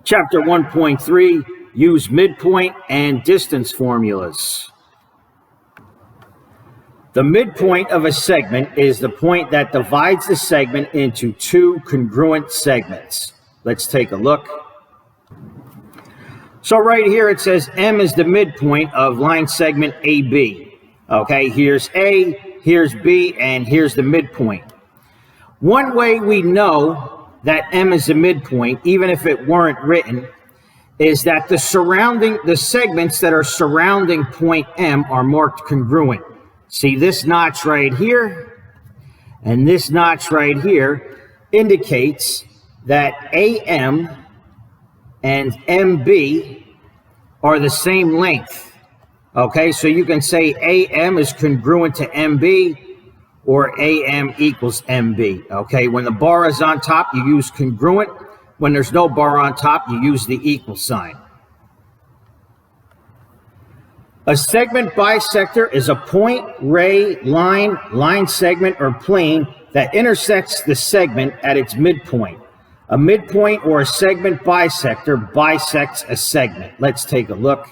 Chapter 1.3, use midpoint and distance formulas. The midpoint of a segment is the point that divides the segment into two congruent segments. Let's take a look. So right here it says M is the midpoint of line segment AB. Okay, here's A, here's B, and here's the midpoint. One way we know that M is the midpoint, even if it weren't written, is that the segments that are surrounding point M are marked congruent. See this notch right here and this notch right here indicates that AM and MB are the same length. Okay, so you can say AM is congruent to MB or AM equals MB. Okay, when the bar is on top, you use congruent. When there's no bar on top, you use the equal sign. A segment bisector is a point, ray, line segment, or plane that intersects the segment at its midpoint. A midpoint or a segment bisector bisects a segment. Let's take a look.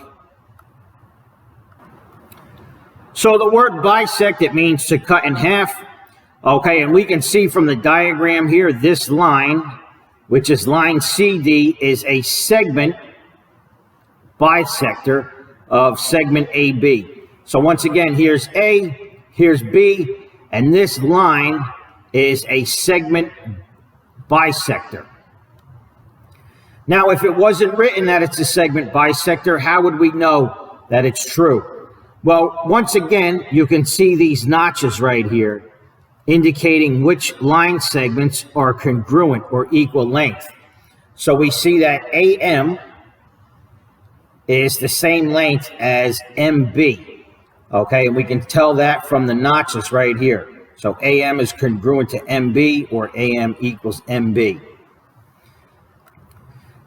So the word bisect, it means to cut in half. Okay, and we can see from the diagram here, this line, which is line CD, is a segment bisector of segment AB. So once again, here's A, here's B, and this line is a segment bisector. Now, if it wasn't written that it's a segment bisector, how would we know that it's true? Well, once again, you can see these notches right here indicating which line segments are congruent or equal length. So we see that AM is the same length as MB. Okay, and we can tell that from the notches right here. So AM is congruent to MB or AM equals MB.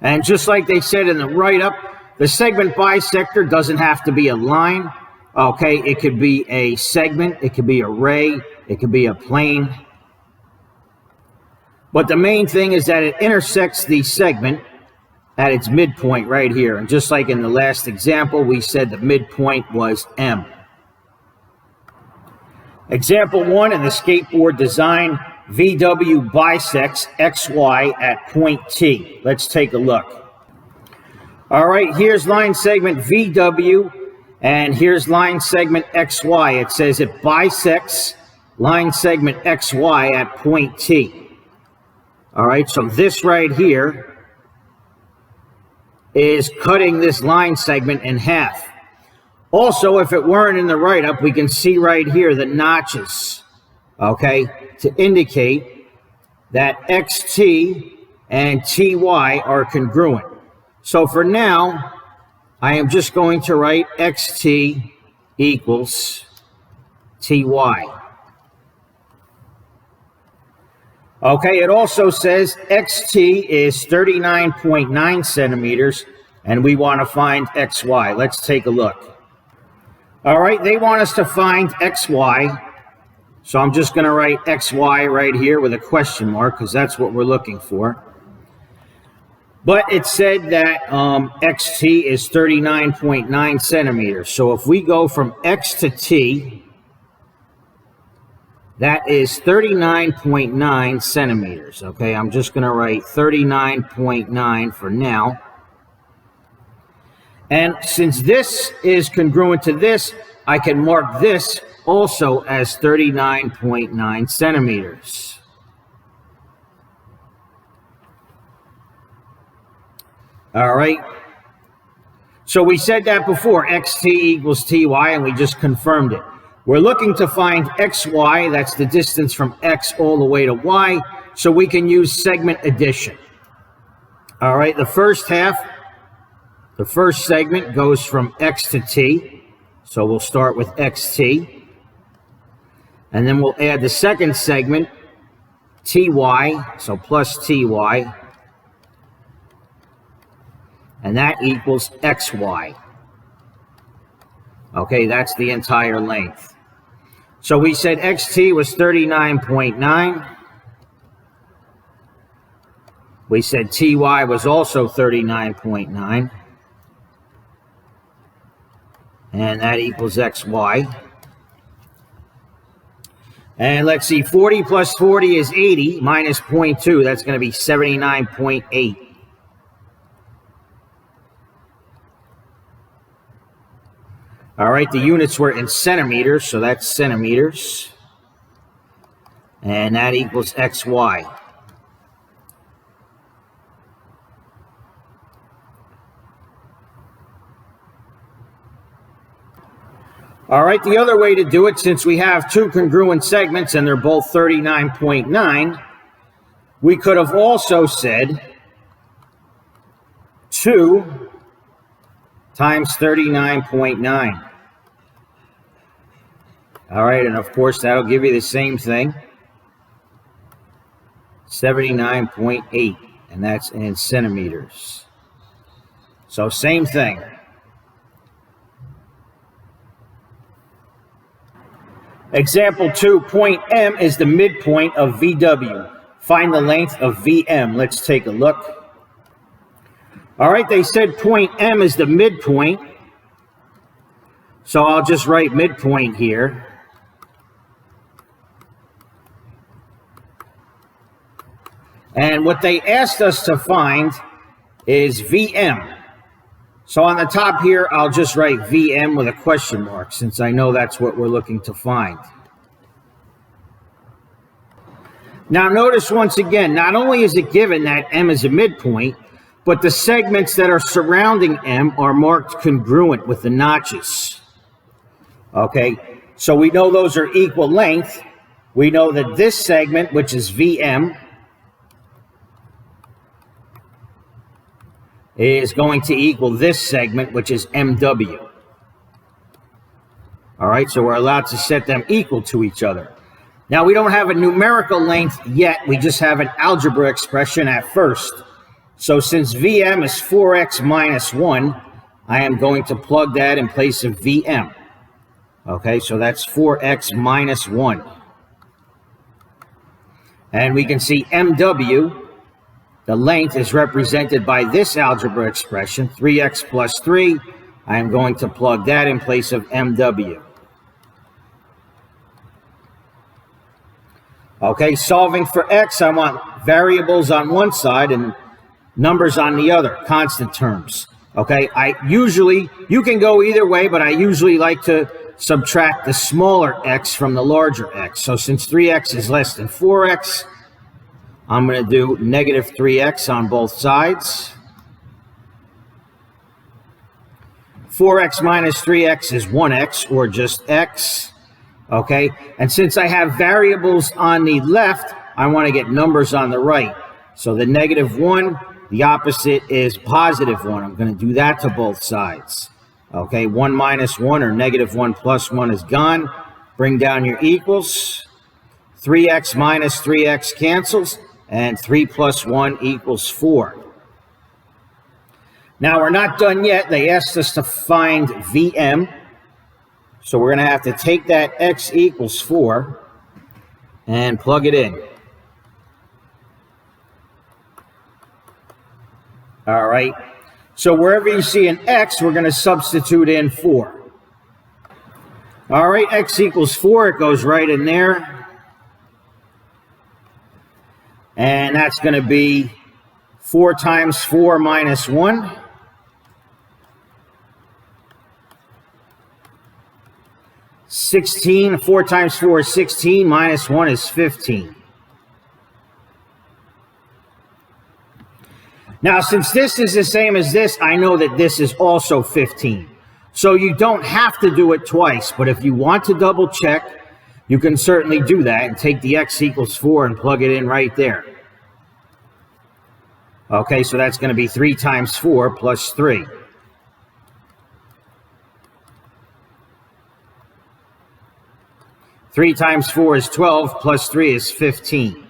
And just like they said in the write-up, the segment bisector doesn't have to be a line. Okay, it could be a segment, it could be a ray, it could be a plane. But the main thing is that it intersects the segment at its midpoint right here. And just like in the last example, we said the midpoint was M. Example 1 in the skateboard design, VW bisects XY at point T. Let's take a look. All right, here's line segment VW. And here's line segment XY. It says it bisects line segment XY at point T. All right, so this right here is cutting this line segment in half. Also, if it weren't in the write-up, we can see right here the notches, okay, to indicate that XT and TY are congruent. So for now, I am just going to write XT equals TY. Okay, it also says XT is 39.9 centimeters, and we want to find XY. Let's take a look. All right, they want us to find XY, so I'm just going to write XY right here with a question mark, because that's what we're looking for. But it said that XT is 39.9 centimeters. So if we go from X to T, that is 39.9 centimeters. Okay, I'm just going to write 39.9 for now. And since this is congruent to this, I can mark this also as 39.9 centimeters. All right, so we said that before, XT equals TY, and we just confirmed it. We're looking to find XY, that's the distance from X all the way to Y, so we can use segment addition. All right, the first segment goes from X to T, so we'll start with XT. And then we'll add the second segment, TY, so plus TY. And that equals XY. Okay, that's the entire length. So we said XT was 39.9. We said TY was also 39.9. And that equals XY. And let's see, 40 plus 40 is 80 minus 0.2. That's going to be 79.8. All right, the units were in centimeters, so that's centimeters. And that equals XY. All right, the other way to do it, since we have two congruent segments and they're both 39.9, we could have also said 2 times 39.9. All right, and of course, that'll give you the same thing, 79.8, and that's in centimeters. So same thing. Example 2, point M is the midpoint of VW. Find the length of VM. Let's take a look. All right, they said point M is the midpoint. So I'll just write midpoint here. And what they asked us to find is VM. So on the top here, I'll just write VM with a question mark, since I know that's what we're looking to find. Now notice once again, not only is it given that M is a midpoint, but the segments that are surrounding M are marked congruent with the notches. Okay, so we know those are equal length. We know that this segment, which is VM, is going to equal this segment, which is MW. All right, so we're allowed to set them equal to each other. Now, we don't have a numerical length yet. We just have an algebra expression at first. So since VM is 4x minus 1, I am going to plug that in place of VM. Okay, so that's 4x minus 1. And we can see MW, the length, is represented by this algebra expression, 3x plus 3. I am going to plug that in place of MW. Okay, solving for x, I want variables on one side and numbers on the other, constant terms. Okay, you can go either way, but I usually like to subtract the smaller x from the larger x. So since 3x is less than 4x, I'm going to do negative 3x on both sides. 4x minus 3x is 1x, or just x. Okay, and since I have variables on the left, I want to get numbers on the right. So the negative 1, the opposite is positive 1. I'm going to do that to both sides. Okay, 1 minus 1 or negative 1 plus 1 is gone. Bring down your equals. 3x minus 3x cancels. And 3 plus 1 equals 4. Now, we're not done yet. They asked us to find VM. So we're going to have to take that x equals 4 and plug it in. All right. So wherever you see an x, we're going to substitute in 4. All right, x equals 4. It goes right in there. And that's going to be 4 times 4 minus 1. 16. 4 times 4 is 16. Minus 1 is 15. Now, since this is the same as this, I know that this is also 15. So you don't have to do it twice. But if you want to double check, you can certainly do that and take the x equals 4 and plug it in right there. Okay, so that's going to be 3 times 4 plus 3. Three times 4 is 12, plus 3 is 15.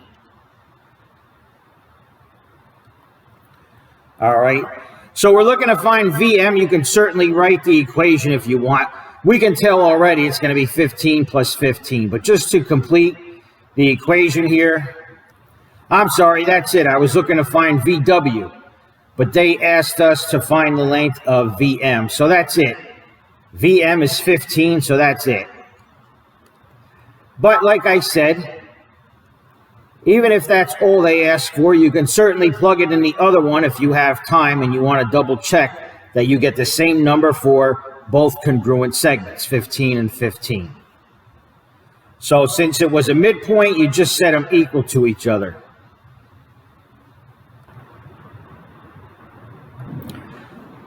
All right, so we're looking to find VM. You can certainly write the equation if you want. We can tell already it's going to be 15 plus 15, but just to complete the equation here, I'm sorry, that's it. I was looking to find VW, but they asked us to find the length of VM. So that's it. VM is 15, so that's it. But like I said, even if that's all they ask for, you can certainly plug it in the other one if you have time and you want to double check that you get the same number for both congruent segments, 15 and 15. So since it was a midpoint, you just set them equal to each other.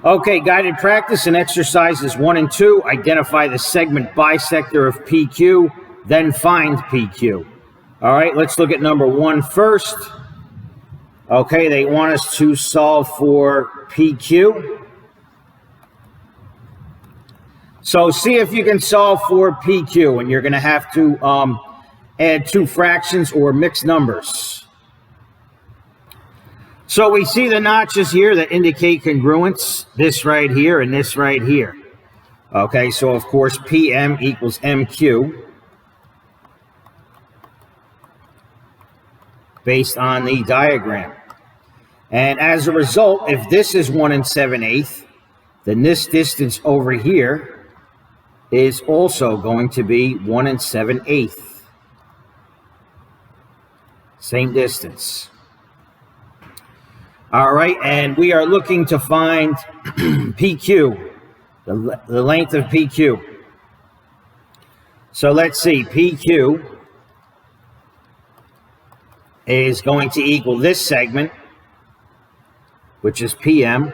Okay, guided practice and exercises 1 and 2. Identify the segment bisector of PQ, then find PQ. All right, let's look at number 1 first. Okay, they want us to solve for PQ. So see if you can solve for PQ, and you're going to have to add 2 fractions or mixed numbers. So we see the notches here that indicate congruence, this right here and this right here. Okay, so of course PM equals MQ based on the diagram. And as a result, if this is 1 7/8, then this distance over here is also going to be 1 7/8. Same distance. All right, and we are looking to find PQ, the length of PQ. So let's see, PQ is going to equal this segment, which is PM,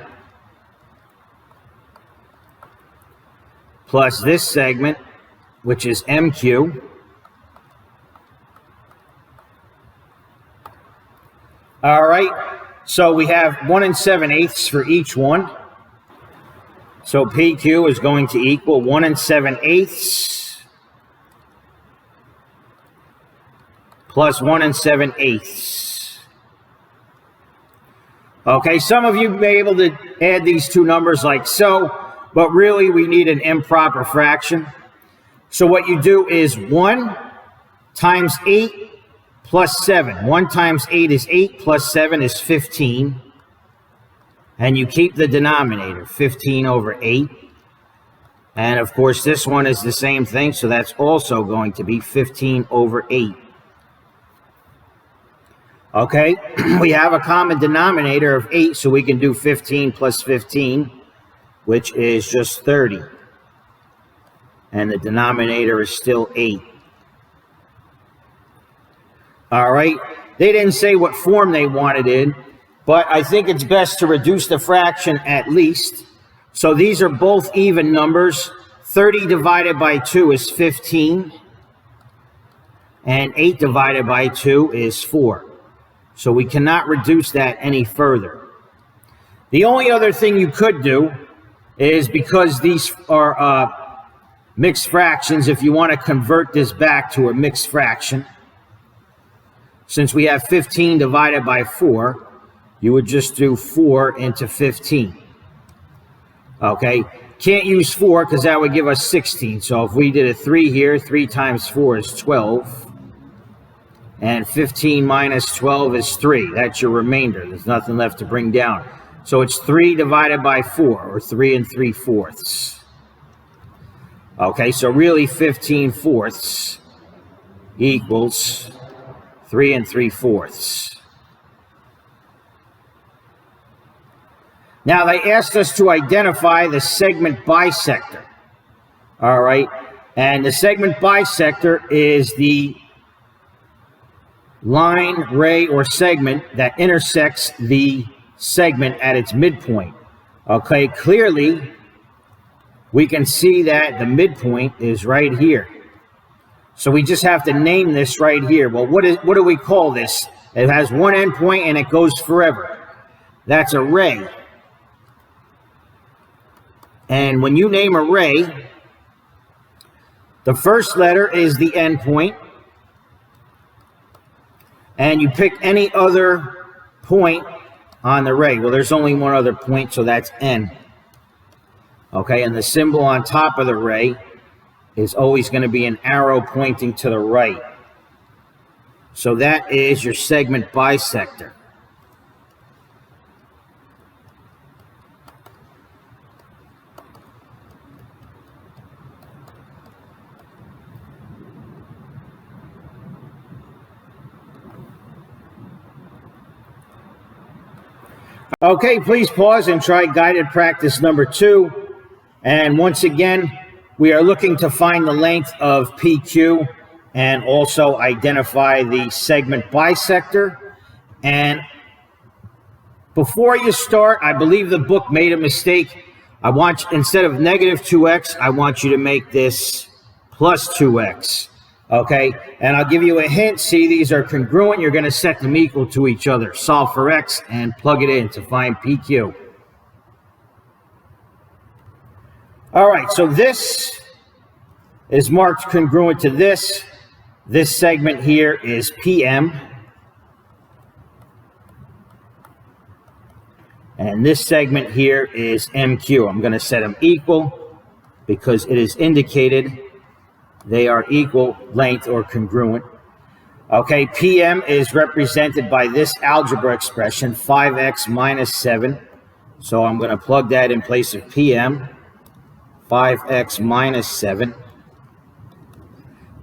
plus this segment, which is MQ, all right. So we have 1 7/8 for each one. So PQ is going to equal 1 7/8 plus 1 7/8. Okay, some of you may be able to add these 2 numbers like so, but really we need an improper fraction. So what you do is 1 times 8 plus 7. 1 times 8 is 8, plus 7 is 15. And you keep the denominator, 15 over 8. And of course, this one is the same thing, so that's also going to be 15 over 8. Okay, we have a common denominator of 8, so we can do 15 plus 15, which is just 30. And the denominator is still 8. All right, they didn't say what form they wanted in, but I think it's best to reduce the fraction at least. So these are both even numbers. 30 divided by 2 is 15, and 8 divided by 2 is 4. So we cannot reduce that any further. The only other thing you could do is, because these are mixed fractions, if you want to convert this back to a mixed fraction, since we have 15 divided by 4, you would just do 4 into 15. Okay, can't use 4 because that would give us 16. So if we did a 3 here, 3 times 4 is 12. And 15 minus 12 is 3. That's your remainder. There's nothing left to bring down. So it's 3 divided by 4, or 3 3/4. Okay, so really 15 fourths equals 3 3/4. Now they asked us to identify the segment bisector. All right, and the segment bisector is the line, ray, or segment that intersects the segment at its midpoint. Okay, clearly we can see that the midpoint is right here. So we just have to name this right here. Well, what do we call this? It has one endpoint and it goes forever. That's a ray. And when you name a ray, the first letter is the endpoint, and you pick any other point on the ray. Well, there's only one other point, so that's N. Okay, and the symbol on top of the ray is always going to be an arrow pointing to the right. So that is your segment bisector. Okay, please pause and try guided practice number 2. And once again, we are looking to find the length of PQ and also identify the segment bisector. And before you start, I believe the book made a mistake. Instead of negative 2x, I want you to make this plus 2x. Okay, and I'll give you a hint. See, these are congruent. You're going to set them equal to each other. Solve for x and plug it in to find PQ. All right, so this is marked congruent to this. This segment here is PM. And this segment here is MQ. I'm going to set them equal because it is indicated they are equal length or congruent. Okay, PM is represented by this algebra expression, 5x minus 7. So I'm going to plug that in place of PM, 5x minus 7.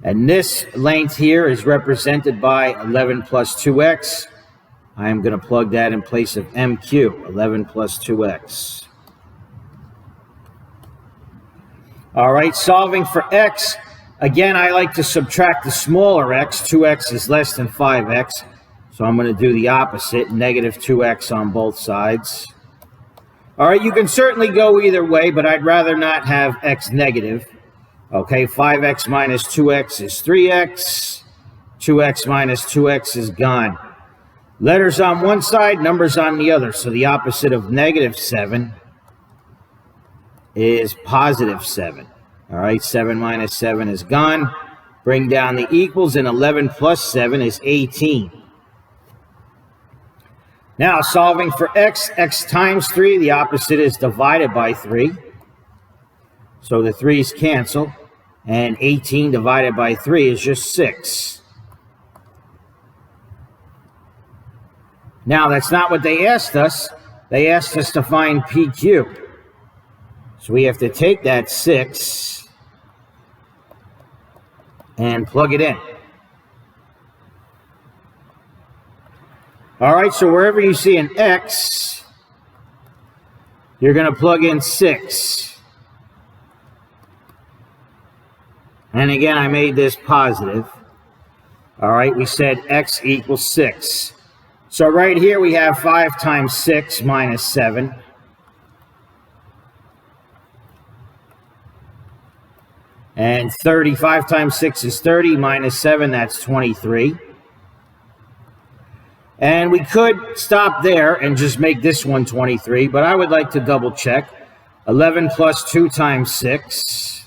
And this length here is represented by 11 plus 2x. I am going to plug that in place of MQ, 11 plus 2x. All right, solving for x. Again, I like to subtract the smaller x. 2x is less than 5x. So I'm going to do the opposite, negative 2x on both sides. All right, you can certainly go either way, but I'd rather not have x negative. Okay, 5x minus 2x is 3x. 2x minus 2x is gone. Letters on one side, numbers on the other. So the opposite of negative 7 is positive 7. All right, 7 minus 7 is gone. Bring down the equals, and 11 plus 7 is 18. Now, solving for x, x times 3, the opposite is divided by 3. So the 3's cancel, and 18 divided by 3 is just 6. Now, that's not what they asked us. They asked us to find PQ. So we have to take that 6 and plug it in. All right, so wherever you see an x, you're going to plug in 6. And again, I made this positive. All right, we said x equals 6. So right here we have 5 times 6 minus 7. And 35 times 6 is 30, minus 7, that's 23. And we could stop there and just make this one 23, but I would like to double check. 11 plus 2 times 6.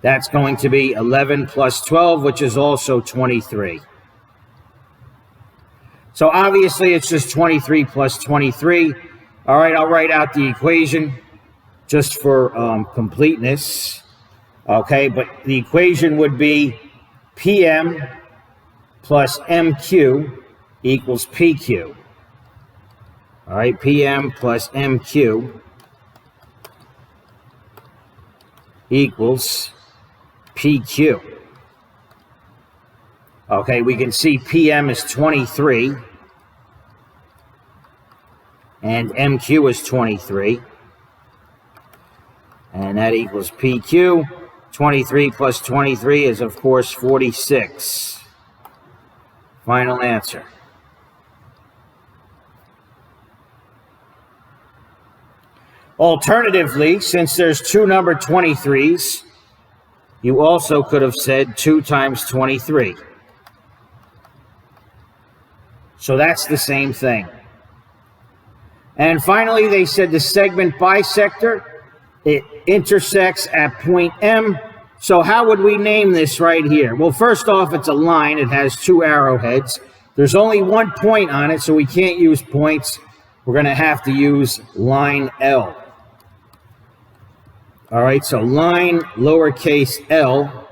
That's going to be 11 plus 12, which is also 23. So obviously it's just 23 plus 23. All right, I'll write out the equation just for completeness. Okay, but the equation would be PM plus MQ equals PQ. All right, PM plus MQ equals PQ. Okay, we can see PM is 23 and MQ is 23. And that equals PQ. 23 plus 23 is, of course, 46. Final answer. Alternatively, since there's two number 23s, you also could have said 2 times 23. So that's the same thing. And finally, they said the segment bisector, it intersects at point M. So how would we name this right here? Well, first off, it's a line. It has 2 arrowheads. There's only 1 point on it, so we can't use points. We're going to have to use line L. All right, so line lowercase l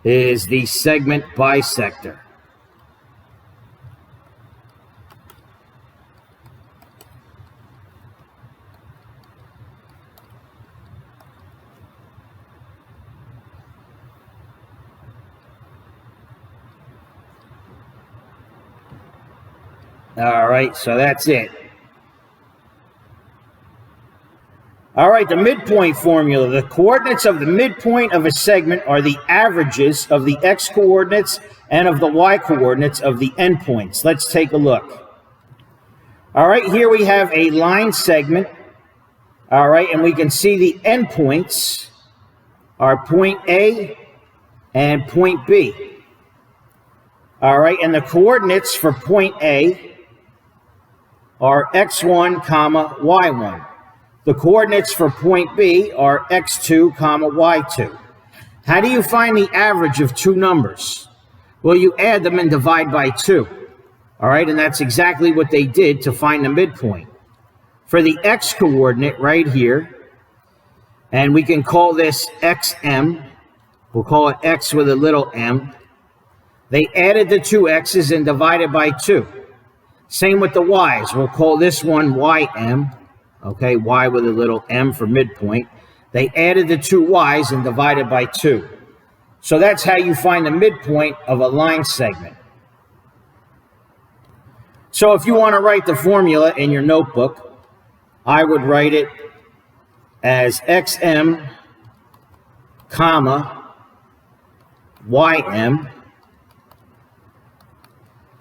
is the segment bisector. All right, so that's it. All right, the midpoint formula. The coordinates of the midpoint of a segment are the averages of the x-coordinates and of the y-coordinates of the endpoints. Let's take a look. All right, here we have a line segment. All right, and we can see the endpoints are point A and point B. All right, and the coordinates for point A are x1, comma, y1. The coordinates for point B are x2, comma, y2. How do you find the average of two numbers? Well, you add them and divide by 2. All right, and that's exactly what they did to find the midpoint. For the x coordinate right here, and we can call this xm, we'll call it x with a little m. They added the two x's and divided by 2. Same with the y's. We'll call this one ym. Okay, y with a little m for midpoint. They added the two y's and divided by 2. So that's how you find the midpoint of a line segment. So if you want to write the formula in your notebook, I would write it as xm, comma, ym,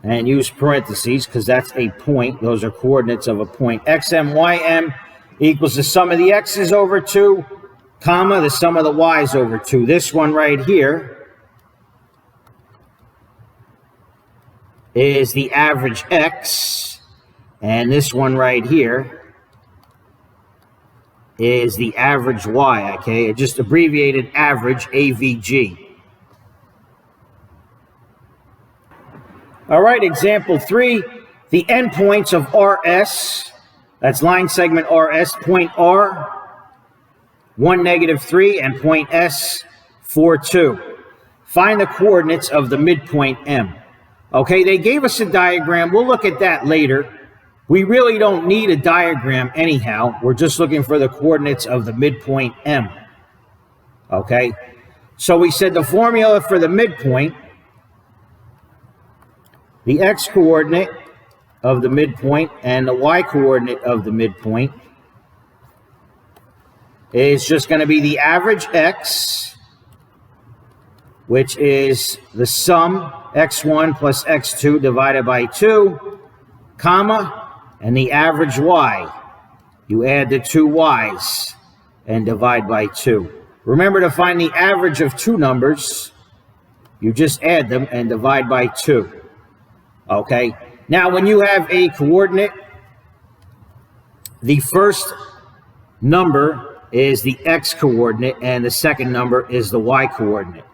and use parentheses because that's a point. Those are coordinates of a point. Xm, ym equals the sum of the x's over 2, comma, the sum of the y's over 2. This one right here is the average x, and this one right here is the average y, okay? It just abbreviated average, AVG. All right, example 3, the endpoints of RS, that's line segment RS, point R, 1, -3, and point S, 4, 2. Find the coordinates of the midpoint M. Okay, they gave us a diagram. We'll look at that later. We really don't need a diagram anyhow. We're just looking for the coordinates of the midpoint M. Okay, so we said the formula for the midpoint, the x-coordinate of the midpoint and the y-coordinate of the midpoint is just going to be the average x, which is the sum x1 plus x2 divided by 2, comma, and the average y. You add the two y's and divide by 2. Remember, to find the average of two numbers, you just add them and divide by 2. Okay, now when you have a coordinate, the first number is the x-coordinate and the second number is the y-coordinate.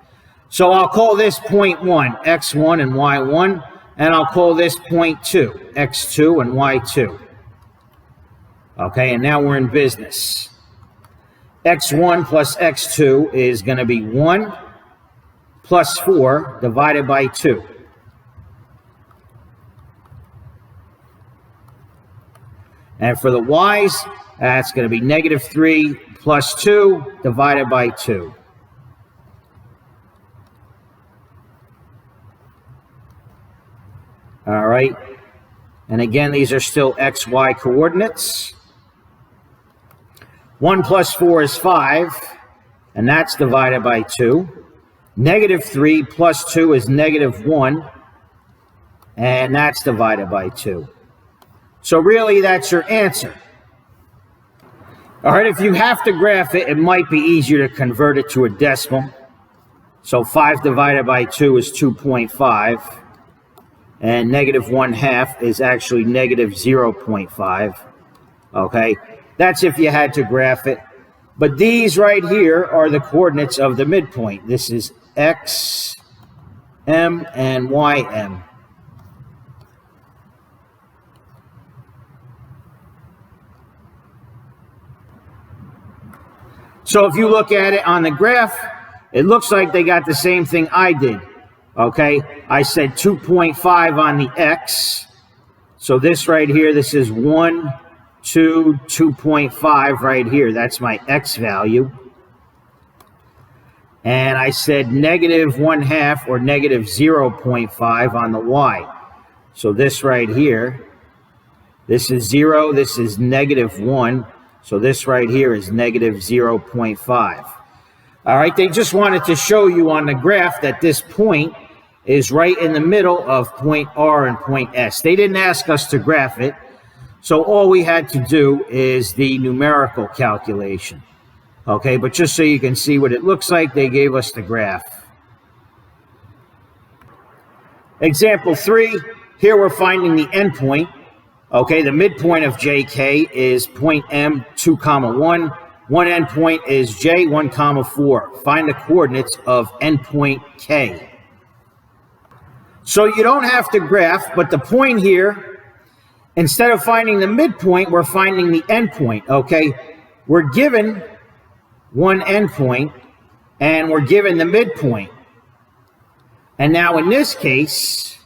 So I'll call this point 1, x1 and y1, and I'll call this point 2, x2 and y2. Okay, and now we're in business. x1 plus x2 is going to be 1 plus 4 divided by 2. And for the y's, that's going to be -3 plus 2 divided by 2. All right. And again, these are still x, y coordinates. 1 plus 4 is 5, and that's divided by 2. -3 plus 2 is -1, and that's divided by 2. So really, that's your answer. All right, if you have to graph it, it might be easier to convert it to a decimal. So 5 divided by 2 is 2.5, and -1/2 is actually -0.5. Okay, that's if you had to graph it. But these right here are the coordinates of the midpoint. This is x, m, and ym. So if you look at it on the graph, It looks like they got the same thing I did. Okay, I said 2.5 on the X. So this right here, this is 1, 2, 2.5 right here. That's my X value. And I said negative 1/2 or negative 0.5 on the Y. So this right here, this is 0, this is negative 1. So this right here is negative 0.5. All right, they just wanted to show you on the graph that this point is right in the middle of point R and point S. They didn't ask us to graph it, so all we had to do is the numerical calculation. Okay, but just so you can see what it looks like, they gave us the graph. Example 3, here we're finding the endpoint. Okay, the midpoint of JK is point M, 2, 1. One endpoint is J, 1, 4. Find the coordinates of endpoint K. So you don't have to graph, but the point here, instead of finding the midpoint, we're finding the endpoint, okay? We're given one endpoint, and we're given the midpoint. And now in this case,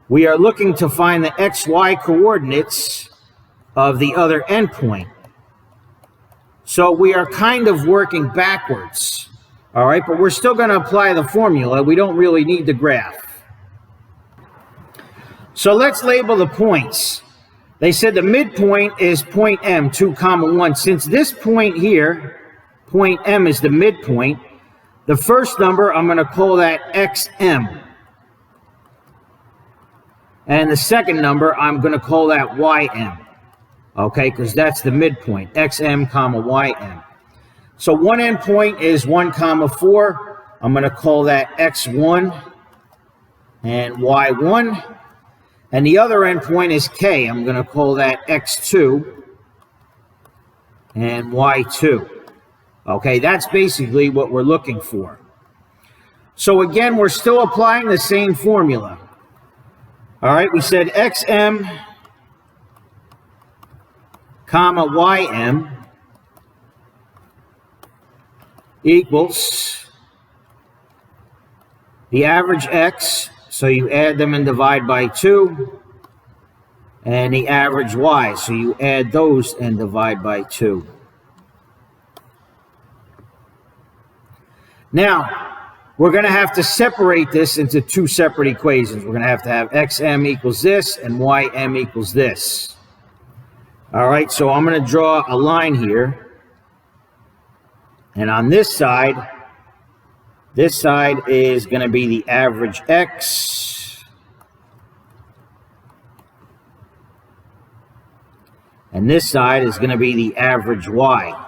we are looking to find the XY coordinates of the other endpoint. So we are kind of working backwards, all right? But we're still going to apply the formula. We don't really need the graph. So let's label the points. They said the midpoint is point M, 2, 1. Since this point here, point M is the midpoint, the first number, I'm going to call that XM. And the second number, I'm going to call that YM. Okay, because that's the midpoint, XM, YM. So one endpoint is 1, 4. I'm going to call that X1 and Y1. And the other endpoint is K. I'm going to call that X2 and Y2. Okay, that's basically what we're looking for. So again, we're still applying the same formula. All right, we said XM, YM equals the average X. So you add them and divide by 2, and the average Y. So you add those and divide by 2. Now, we're going to have to separate this into two separate equations. We're going to have XM equals this and YM equals this. All right, so I'm going to draw a line here. And on this side is going to be the average X. And this side is going to be the average Y.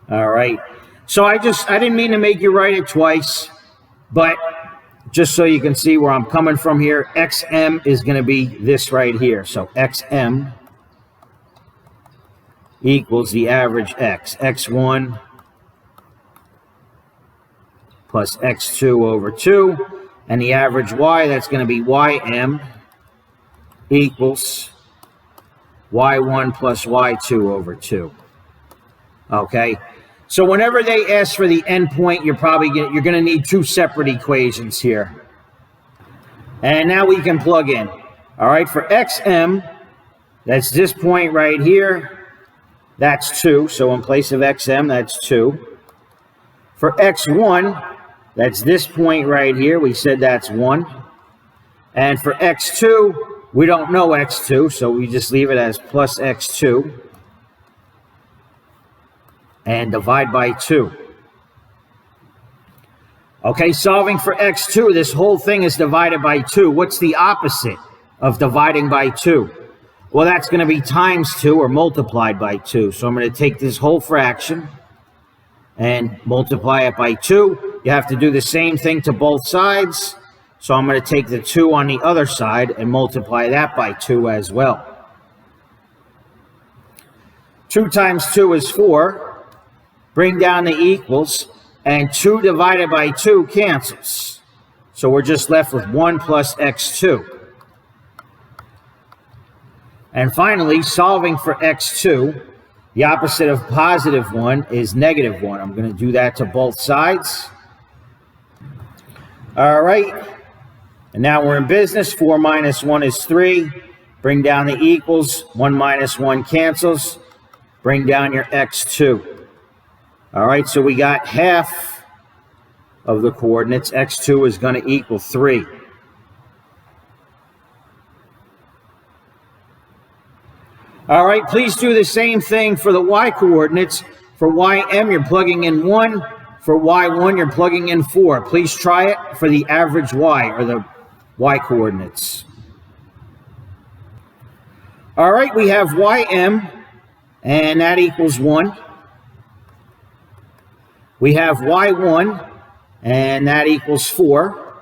All right. So I didn't mean to make you write it twice, but just so you can see where I'm coming from here, XM is going to be this right here. So XM equals the average X. X1 plus X2 over 2. And the average Y, that's going to be YM equals Y1 plus Y2 over 2. Okay? So whenever they ask for the endpoint, you're going to need two separate equations here. And now we can plug in. All right, for XM, that's this point right here. That's 2. So in place of XM, that's 2. For X1, that's this point right here. We said that's 1. And for X2, we don't know X2, so we just leave it as plus X2. And divide by 2. Okay, solving for X2, this whole thing is divided by 2. What's the opposite of dividing by 2? Well, that's going to be times 2 or multiplied by 2. So I'm going to take this whole fraction and multiply it by 2. You have to do the same thing to both sides. So I'm going to take the 2 on the other side and multiply that by 2 as well. 2 times 2 is 4. Bring down the equals, and 2 divided by 2 cancels. So we're just left with 1 plus X2. And finally, solving for x2, the opposite of positive 1 is negative 1. I'm going to do that to both sides. All right. And now we're in business. 4 minus 1 is 3. Bring down the equals. 1 minus 1 cancels. Bring down your x2. All right, so we got half of the coordinates. x2 is going to equal 3. All right, please do the same thing for the y coordinates. For ym, you're plugging in 1. For y1, you're plugging in 4. Please try it for the average y, or the y coordinates. All right, we have ym, and that equals 1. We have y1, and that equals 4.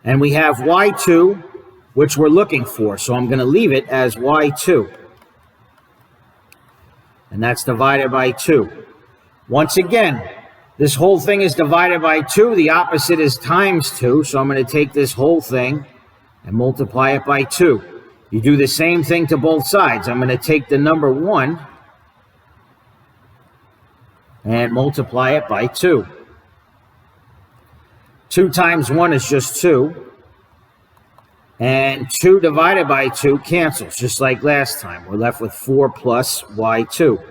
And we have y2, which we're looking for. So I'm going to leave it as y2. And that's divided by 2. Once again, this whole thing is divided by 2. The opposite is times 2. So I'm going to take this whole thing and multiply it by 2. You do the same thing to both sides. I'm going to take the number 1 and multiply it by 2. 2 times 1 is just 2. And 2 divided by 2 cancels, just like last time. We're left with 4 plus y2.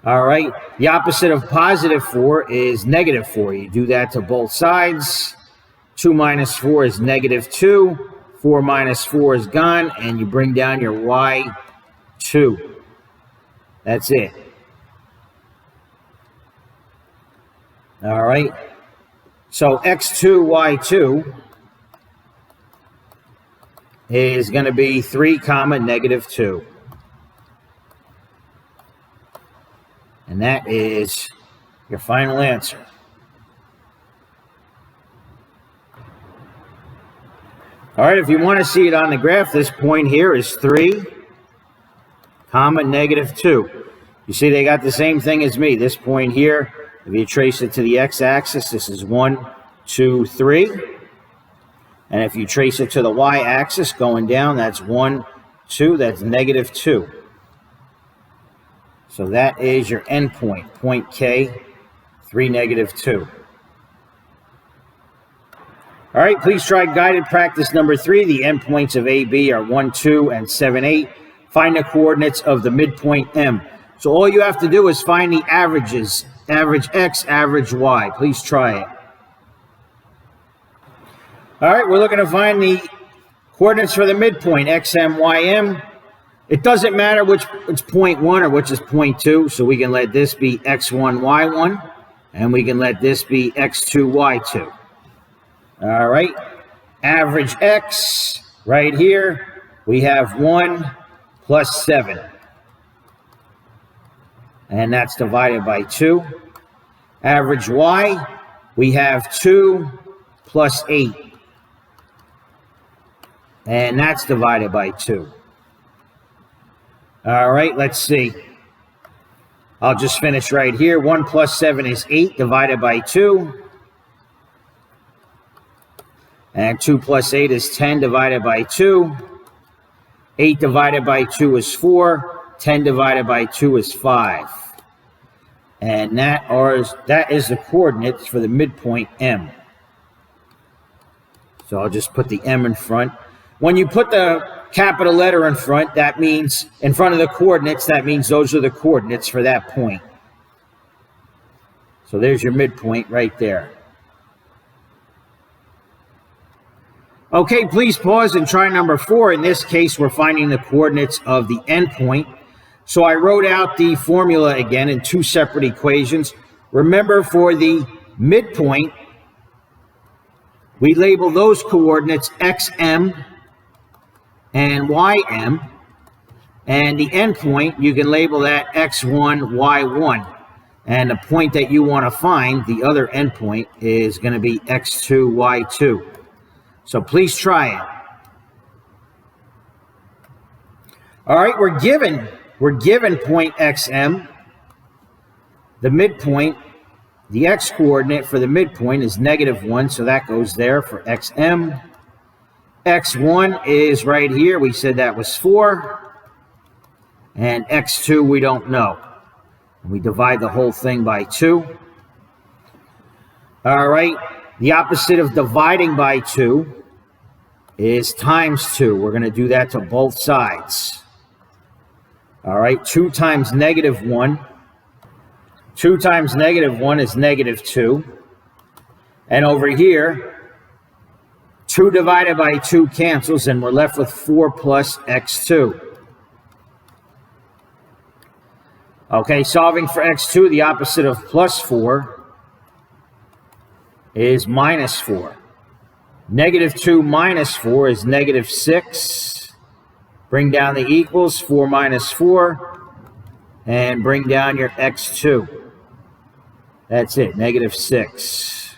All right, the opposite of positive 4 is negative 4. You do that to both sides. 2 minus 4 is negative 2. 4 minus 4 is gone, and you bring down your y2. That's it. All right. So x2, y2 is going to be 3, negative 2. And that is your final answer. All right, if you want to see it on the graph, this point here is 3, negative 2. You see they got the same thing as me. This point here, if you trace it to the x-axis, this is 1, 2, 3. And if you trace it to the y-axis going down, that's 1, 2, that's negative 2. So that is your endpoint, point K, 3, negative 2. All right, please try guided practice number 3. The endpoints of AB are 1, 2, and 7, 8. Find the coordinates of the midpoint M. So all you have to do is find the averages. Average x, average y. Please try it. All right, we're looking to find the coordinates for the midpoint, xm, ym. It doesn't matter which is point 1 or which is point 2, so we can let this be x1, y1, and we can let this be x2, y2. All right, average x, right here, we have 1 plus 7. And that's divided by 2. Average y, we have 2 plus 8. And that's divided by 2. All right, let's see. I'll just finish right here. 1 plus 7 is 8 divided by 2. And 2 plus 8 is 10 divided by 2. 8 divided by 2 is 4. 10 divided by 2 is 5. And that is the coordinates for the midpoint M. So I'll just put the M in front. When you put the capital letter in front, that means, in front of the coordinates, that means those are the coordinates for that point. So there's your midpoint right there. Okay, please pause and try number 4. In this case, we're finding the coordinates of the endpoint. So I wrote out the formula again in 2 separate equations. Remember, for the midpoint, we label those coordinates xm and ym. And the endpoint, you can label that x1, y1. And the point that you want to find, the other endpoint, is going to be x2, y2. So please try it. All right, we're given point xm. The midpoint, the x-coordinate for the midpoint is -1, so that goes there for xm. x1 is right here. We said that was 4. And x2 we don't know. We divide the whole thing by 2. All right. The opposite of dividing by 2 is times 2. We're going to do that to both sides. All right. 2 times negative 1. 2 times negative 1 is negative 2. And over here, 2 divided by 2 cancels, and we're left with 4 plus x2. Okay, solving for x2, the opposite of plus 4 is minus 4. Negative 2 minus 4 is negative 6. Bring down the equals, 4 minus 4, and bring down your x2. That's it, negative 6.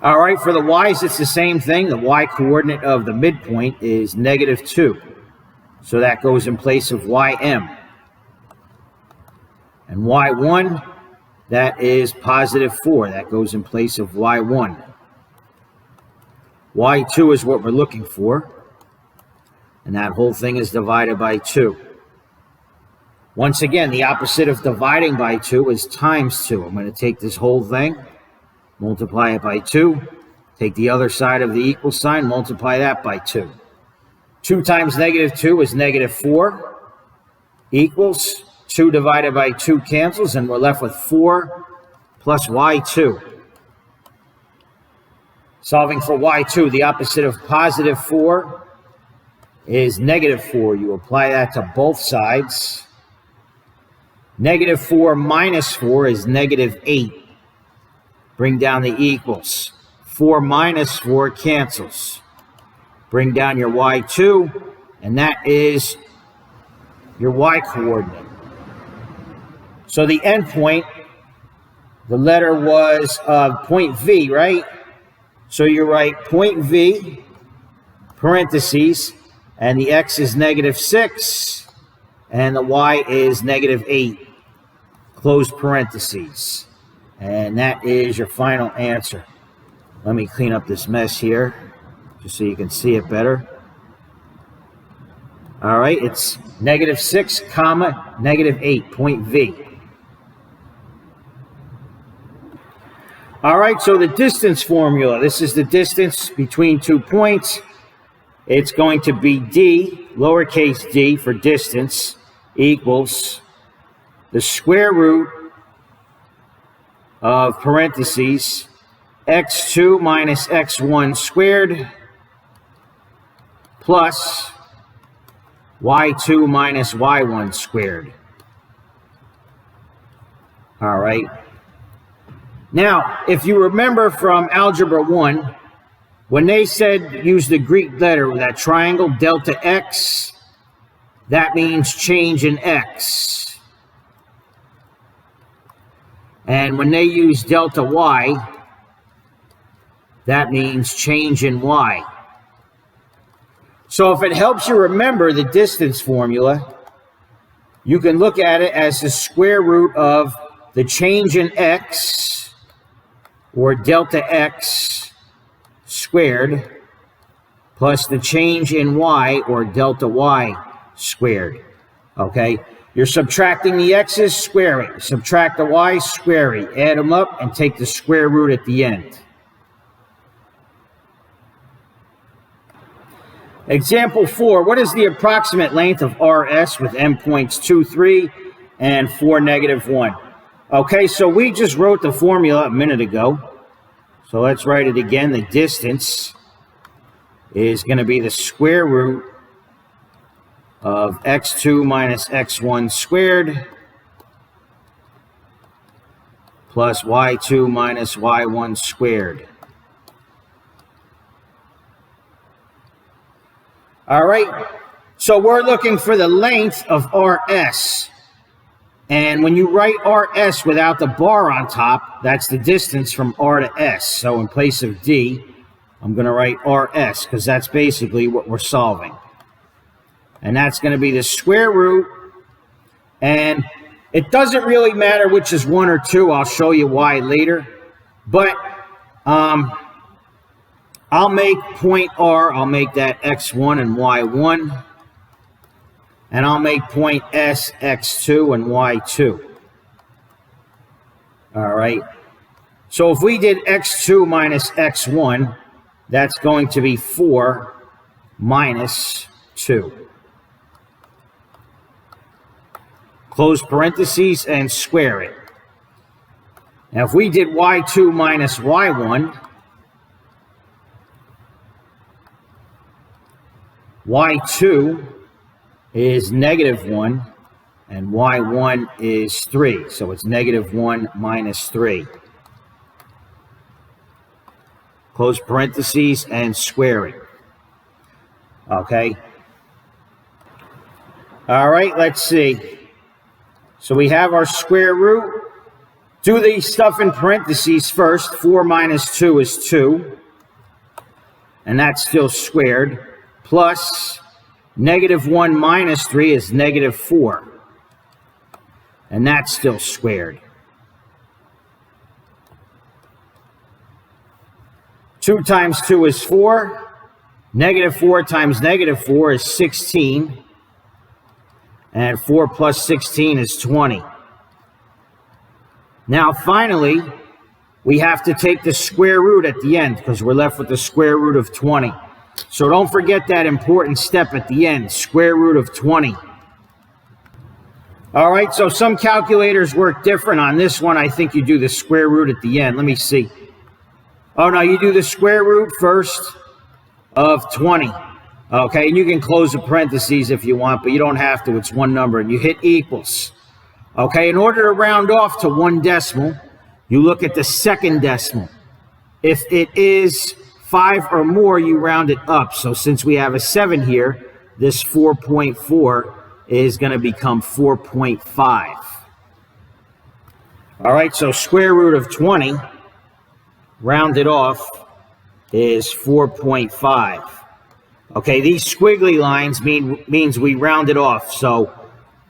All right, for the y's, it's the same thing. The y coordinate of the midpoint is negative 2. So that goes in place of ym. And y1, that is positive 4. That goes in place of y1. y2 is what we're looking for. And that whole thing is divided by 2. Once again, the opposite of dividing by 2 is times 2. I'm going to take this whole thing, multiply it by 2. Take the other side of the equal sign, multiply that by 2. 2 times negative 2 is negative 4. Equals 2 divided by 2 cancels, and we're left with 4 plus y2. Solving for y2, the opposite of positive 4 is negative 4. You apply that to both sides. Negative 4 minus 4 is negative 8. Bring down the equals. 4 minus 4 cancels. Bring down your y2, and that is your y coordinate. So the end point, the letter was point V, right? So you write point V, parentheses, and the x is negative 6, and the y is negative 8, close parentheses. And that is your final answer. Let me clean up this mess here, just so you can see it better. All right, it's negative 6, comma, negative 8, point V. All right, so the distance formula. This is the distance between 2 points. It's going to be d, lowercase d for distance, equals the square root of parentheses x2 minus x1 squared plus y2 minus y1 squared. All right. Now, if you remember from Algebra 1, when they said use the Greek letter, that triangle delta x, that means change in x. And when they use delta y, that means change in y. So if it helps you remember the distance formula, you can look at it as the square root of the change in x, or delta x squared, plus the change in y, or delta y squared. Okay? You're subtracting the x's, square it. Subtract the y's, square it. Add them up and take the square root at the end. Example 4. What is the approximate length of RS with endpoints 2, 3, and 4, negative 1? Okay, so we just wrote the formula a minute ago. So let's write it again. The distance is going to be the square root of x2 minus x1 squared plus y2 minus y1 squared. All right, so we're looking for the length of RS. And when you write RS without the bar on top, that's the distance from R to S. So in place of D, I'm going to write RS because that's basically what we're solving. And that's going to be the square root. And It doesn't really matter which is 1 or 2. I'll show you why later. But I'll make point R, I'll make that x1 and y1. And I'll make point S x2 and y2. All right. So if we did x2 minus x1, that's going to be 4 minus 2. Close parentheses and square it. Now if we did y2 minus y1, y2 is -1 and y1 is 3. So it's -1 minus 3. Close parentheses and square it. Okay. All right, let's see. So we have our square root. Do the stuff in parentheses first. 4 minus 2 is 2. And that's still squared. Plus -1 minus 3 is -4. And that's still squared. 2 times 2 is 4. -4 times -4 is 16. And 4 plus 16 is 20. Now finally, we have to take the square root at the end because we're left with the square root of 20. So don't forget that important step at the end, square root of 20. All right, so some calculators work different. On this one, I think you do the square root at the end. Let me see. Oh, no, you do the square root first of 20. Okay, and you can close the parentheses if you want, but you don't have to. It's one number, and you hit equals. Okay, in order to round off to 1 decimal, you look at the second decimal. If it is 5 or more, you round it up. So since we have a 7 here, this 4.4 is going to become 4.5. All right, so square root of 20, rounded off, is 4.5. Okay, these squiggly lines means we round it off. So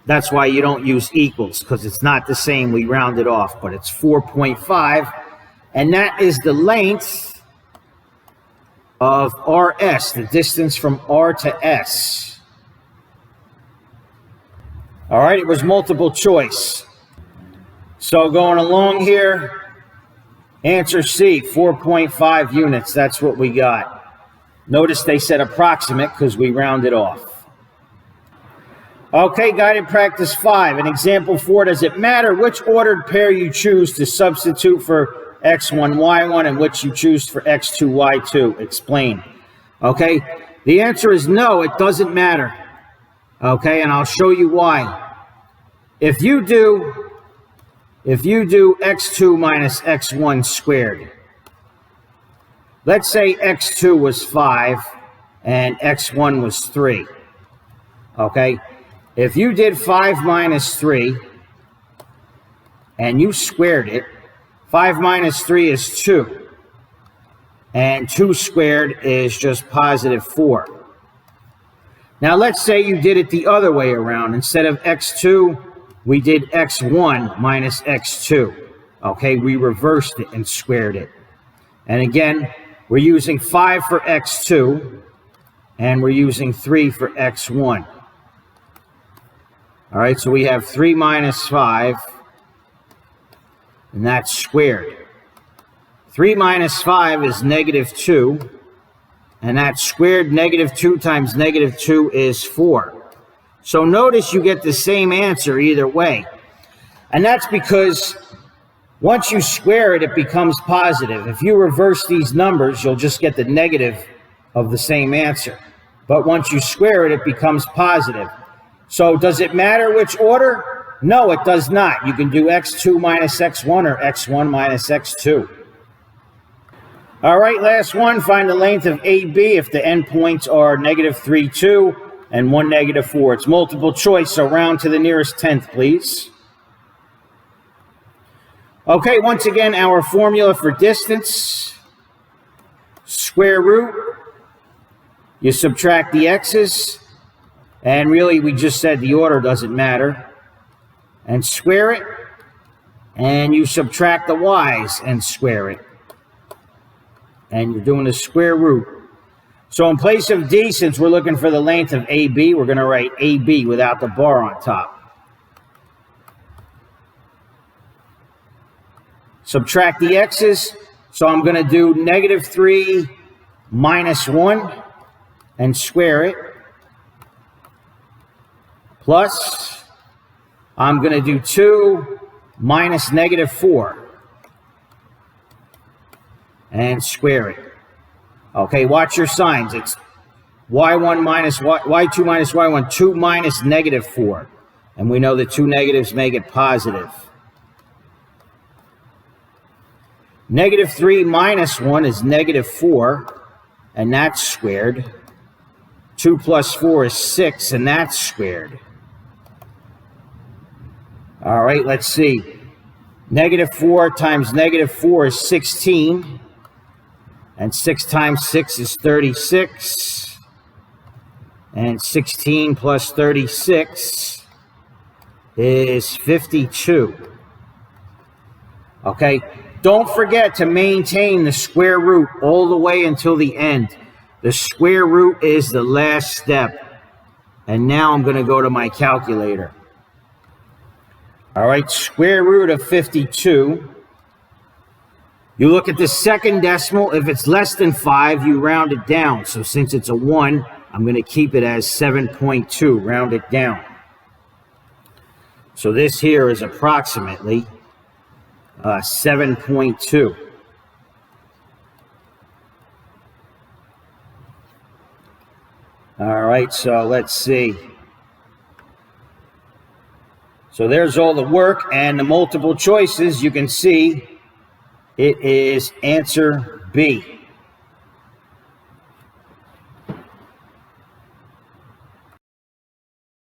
that's why you don't use equals, because it's not the same. We round it off, but it's 4.5. And that is the length of RS, the distance from R to S. All right, it was multiple choice. So going along here, answer C, 4.5 units. That's what we got. Notice they said approximate because we rounded off. Okay, guided practice 5. In example 4, does it matter which ordered pair you choose to substitute for x1, y1, and which you choose for x2, y2? Explain. Okay, the answer is no, it doesn't matter. Okay, and I'll show you why. If you do x2 minus x1 squared, let's say x2 was 5 and x1 was 3. Okay, if you did 5 minus 3 and you squared it, 5 minus 3 is 2. And 2 squared is just positive 4. Now let's say you did it the other way around. Instead of x2, we did x1 minus x2. Okay, we reversed it and squared it. And again, we're using 5 for x2, and we're using 3 for x1. All right, so we have 3 minus 5, and that's squared. 3 minus 5 is -2, and that's squared. -2 times -2 is 4. So notice you get the same answer either way. And that's because once you square it, it becomes positive. If you reverse these numbers, you'll just get the negative of the same answer. But once you square it, it becomes positive. So does it matter which order? No, it does not. You can do x2 minus x1 or x1 minus x2. All right, last one. Find the length of AB if the endpoints are -3, 2, and 1, -4. It's multiple choice, so round to the nearest tenth, please. Okay, once again, our formula for distance. Square root. You subtract the x's. And really, we just said the order doesn't matter. and square it, and you subtract the y's and square it. And you're doing the square root. So in place of D, since we're looking for the length of AB, we're going to write AB without the bar on top. Subtract the x's, so I'm going to do -3 minus 1 and square it. Plus, I'm going to do 2 minus -4 and square it. Okay, watch your signs. It's y1 minus y2 minus y1, 2 minus -4. And we know that two negatives make it positive. -3 minus 1 is -4, and that's squared. 2 plus 4 is 6, and that's squared. All right, let's see. -4 times -4 is 16. And 6 times 6 is 36. And 16 plus 36 is 52. Okay, don't forget to maintain the square root all the way until the end. The square root is the last step. And now I'm going to go to my calculator. All right, square root of 52. You look at the second decimal. If it's less than 5, you round it down. So since it's a 1, I'm going to keep it as 7.2, round it down. So this here is approximately 7.2. All right, so let's see. So there's all the work and the multiple choices. You can see it is answer B.